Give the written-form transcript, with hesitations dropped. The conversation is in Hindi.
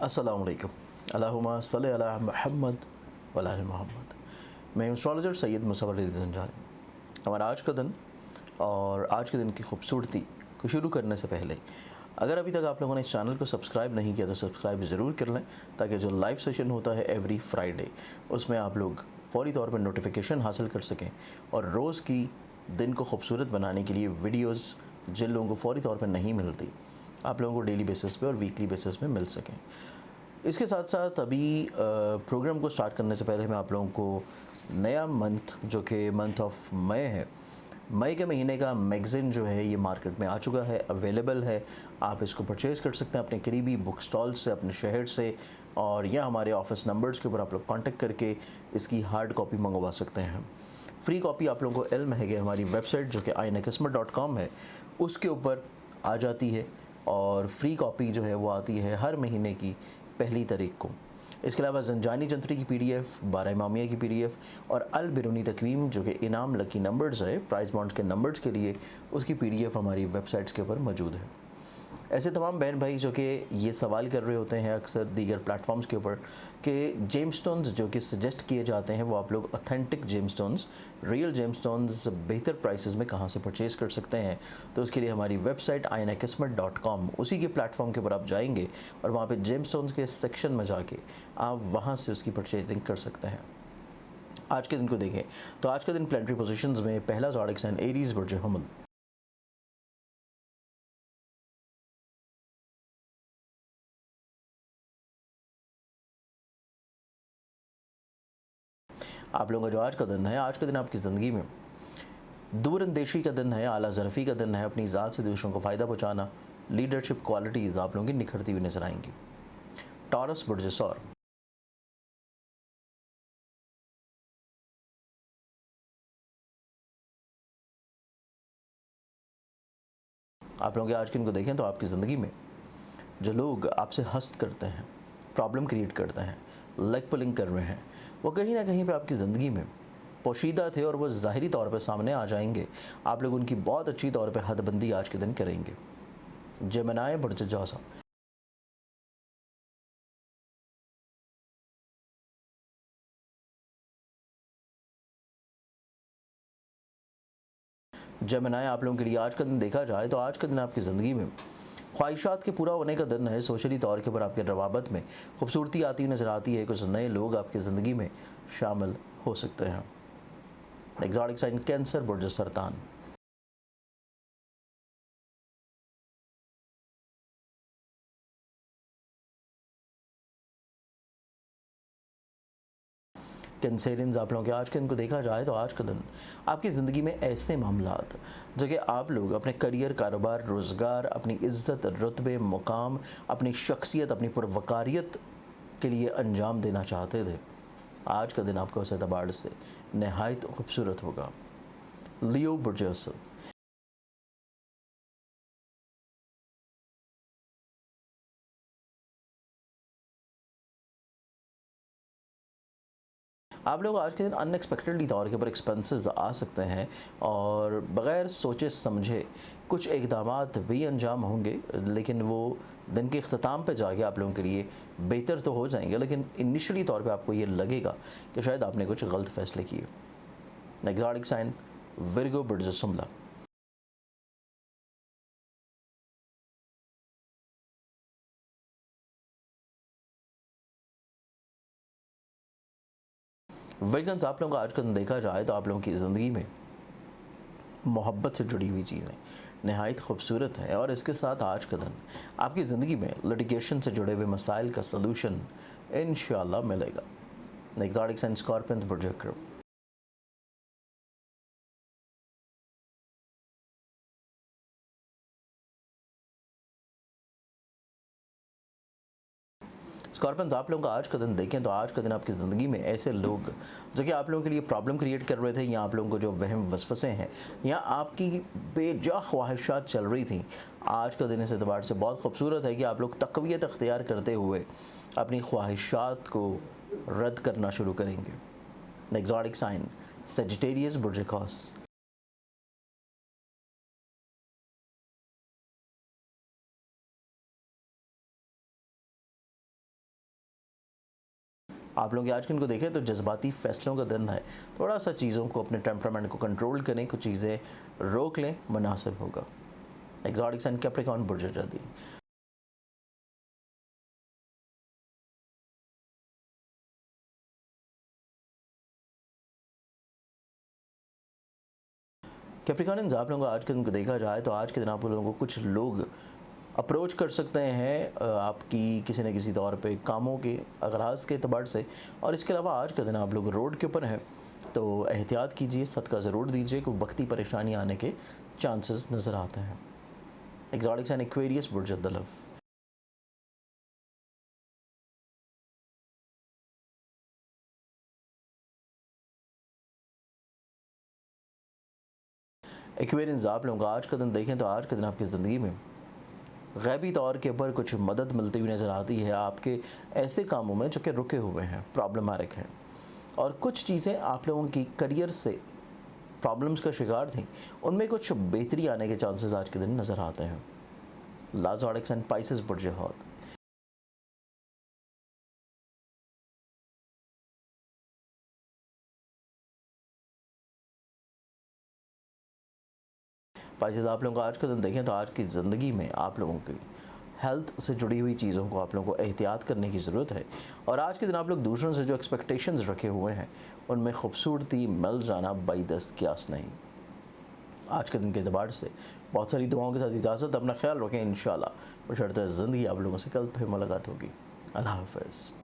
अस्सलाम वालेकुम। अल्लाहुम्मा सल्लि अला मुहम्मद व अला आलि मुहम्मद। मैं एस्ट्रोलॉजर सैयद मुसव्वर अली ज़ंजानी। हमारा आज का दिन और आज के दिन की खूबसूरती को शुरू करने से पहले अगर अभी तक आप लोगों ने इस चैनल को सब्सक्राइब नहीं किया तो सब्सक्राइब ज़रूर कर लें, ताकि जो लाइव सेशन होता है एवरी फ्राइडे उसमें आप लोग फौरी तौर पर नोटिफिकेशन हासिल कर सकें और रोज़ की दिन को खूबसूरत बनाने के लिए वीडियोस जिन लोगों को फौरी तौर पर नहीं मिलती आप लोगों को डेली बेसिस पे और वीकली बेसिस पे मिल सकें। इसके साथ साथ अभी प्रोग्राम को स्टार्ट करने से पहले मैं आप लोगों को नया मंथ जो कि मंथ ऑफ मई है, मई के महीने का मैगज़ीन जो है ये मार्केट में आ चुका है, अवेलेबल है। आप इसको परचेज़ कर सकते हैं अपने करीबी बुक स्टॉल से, अपने शहर से, और या हमारे ऑफिस नंबर्स के ऊपर आप लोग कांटेक्ट करके इसकी हार्ड कॉपी मंगवा सकते हैं। फ्री कॉपी आप लोगों को इल्म है कि हमारी वेबसाइट जो कि ainaqismat.com है उसके ऊपर आ जाती है, और फ्री कॉपी जो है वो आती है हर महीने की पहली तारीख को। इसके अलावा ज़ंजानी जंतरी की PDF, 12 इमामिया की PDF और अल बिरूनी तकवीम जो कि इनाम लकी नंबर्स है, प्राइस बॉन्ड्स के नंबर्स के लिए, उसकी PDF हमारी वेबसाइट्स के ऊपर मौजूद है। ऐसे तमाम बहन भाई जो कि ये सवाल कर रहे होते हैं अक्सर दीगर प्लेटफॉर्म्स के ऊपर कि जेमस्टोन्स जो कि सजेस्ट किए जाते हैं वो आप लोग ऑथेंटिक जेमस्टोन्स, रियल जेमस्टोन्स बेहतर प्राइसेस में कहाँ से परचेज़ कर सकते हैं, तो उसके लिए हमारी वेबसाइट ainaqismat.com, उसी के प्लेटफॉर्म के ऊपर आप जाएंगे और वहाँ पे जेमस्टोन्स के सेक्शन में जाके आप वहाँ से उसकी परचेजिंग कर सकते हैं। आज के दिन को देखें तो आज का दिन प्लानिटरी पोजीशंस में पहला ज़ोडिक साइन एरीज़ बुर्ज हमल। आप लोगों का जो आज का दिन है, आज का दिन आपकी ज़िंदगी में दूरअंदेशी का दिन है, आला ज़रफ़ी का दिन है, अपनी ज़ात से दूसरों को फ़ायदा पहुँचाना, लीडरशिप क्वालिटीज़ आप लोगों की निखरती हुई नजर आएंगी। टॉरस बुर्ज सौर। आप लोगों के आज के दिन को देखें तो आपकी ज़िंदगी में जो लोग आपसे हस्त करते हैं, प्रॉब्लम क्रिएट करते हैं, लेग पुलिंग कर रहे हैं, वो कहीं ना कहीं पे आपकी ज़िंदगी में पोशीदा थे और वो ज़ाहिरी तौर पे सामने आ जाएंगे। आप लोग उनकी बहुत अच्छी तौर पे हदबंदी आज के दिन करेंगे। जेमिनी बुर्ज जौसा। जेमिनी आप लोगों के लिए आज का दिन देखा जाए तो आज का दिन आपकी ज़िंदगी में ख्वाहिशात के पूरा होने का दिन है। सोशली तौर के ऊपर आपके रवाबत में खूबसूरती आती नज़र आती है। कुछ नए लोग आपकी ज़िंदगी में शामिल हो सकते हैं। एक्सोटिक साइन कैंसर बुर्ज सरतान। कैंसेरियंस आप लोगों के आज के दिन को देखा जाए तो आज का दिन आपकी ज़िंदगी में ऐसे मामलात जो कि आप लोग अपने करियर, कारोबार, रोज़गार, अपनी इज़्ज़त, रुतबे, मुकाम, अपनी शख्सियत, अपनी पुरवकारियत के लिए अंजाम देना चाहते थे, आज का दिन आपको उस एतबार से नहायत खूबसूरत होगा। लियो बुर्ज असद। आप लोग आज के दिन अनएक्सपेक्टेडली तौर के ऊपर एक्सपेंसेस आ सकते हैं और बग़ैर सोचे समझे कुछ इक़दामात भी अंजाम होंगे, लेकिन वो दिन के अख्ताम पे जाके आप लोगों के लिए बेहतर तो हो जाएंगे, लेकिन इनिशियली तौर पे आपको ये लगेगा कि शायद आपने कुछ गलत फ़ैसले किए। एक्सोटिक साइन विर्गो बुर्ज सुमला। विगन्स आप लोगों का आज का दिन देखा जाए तो आप लोगों की ज़िंदगी में मोहब्बत से जुड़ी हुई चीज़ें नहायत खूबसूरत है, और इसके साथ आज का दिन आपकी ज़िंदगी में लिटिगेशन से जुड़े हुए मसाइल का सलूशन इंशाअल्लाह मिलेगा। एक्सोटिक साइन स्कॉर्पियन बुर्ज अक़रब। स्कॉर्पियंस आप लोगों का आज का दिन देखें तो आज का दिन आपकी ज़िंदगी में ऐसे लोग जो कि आप लोगों के लिए प्रॉब्लम क्रिएट कर रहे थे, या आप लोगों को जो वहम वसवसे हैं, या आपकी बेजा ख्वाहिशात चल रही थी, आज का दिन इस एतबार से बहुत खूबसूरत है कि आप लोग तक़वियत अख्तियार करते हुए अपनी ख्वाहिशात को रद्द करना शुरू करेंगे। एक्सोटिक साइन सेजिटेरियस बुर्ज कॉस। आप लोग आज के दिन को देखें तो जज्बाती फैसलों का दिन है, थोड़ा सा चीज़ों को, अपने टेम्परामेंट को कंट्रोल करें, कुछ चीज़ें रोक लें, मुनासिब होगा। एग्जॉटिक साइन कैप्रिकॉर्न बुर्ज जदी। कैप्रिकॉर्नियंस, आप लोगों को आज के दिन को देखा जाए तो आज के दिन आप लोगों को कुछ लोग अप्रोच कर सकते हैं आपकी किसी न किसी तौर पे कामों के अगराज के अतबार से। और इसके अलावा आज का दिन आप लोग रोड के ऊपर हैं तो एहतियात कीजिए, सदका ज़रूर दीजिए, कोई वक्ती परेशानी आने के चांसेस नज़र आते हैं। एग्जॉटिक साइन एक्वेरियस बुर्ज दलव। एक्वेरियंस, आप लोगों का आज का दिन देखें तो आज का दिन आपकी ज़िंदगी में गैबी तौर के ऊपर कुछ मदद मिलती हुई नज़र आती है आपके ऐसे कामों में जो कि रुके हुए हैं, प्रॉब्लमैटिक हैं। और कुछ चीज़ें आप लोगों की करियर से प्रॉब्लम्स का शिकार थी, उनमें कुछ बेहतरी आने के चांसेस आज के दिन नज़र आते हैं। लाजोडिक्स एंड पाइसेस बुर्ज हौत। पाइसेस, आप लोगों का आज का दिन देखें तो आज की ज़िंदगी में आप लोगों की हेल्थ से जुड़ी हुई चीज़ों को आप लोगों को एहतियात करने की ज़रूरत है। और आज के दिन आप लोग दूसरों से जो एक्सपेक्टेशंस रखे हुए हैं उनमें खूबसूरती मिल जाना बाइदस क्यास नहीं। आज के दिन के अतबार से बहुत सारी दुआओं के साथ इजाज़त, अपना ख्याल रखें। इंशाल्लाह बशर्ते ज़िंदगी आप लोगों से कल फिर मुलाकात होगी। अल्लाह हाफ़िज़।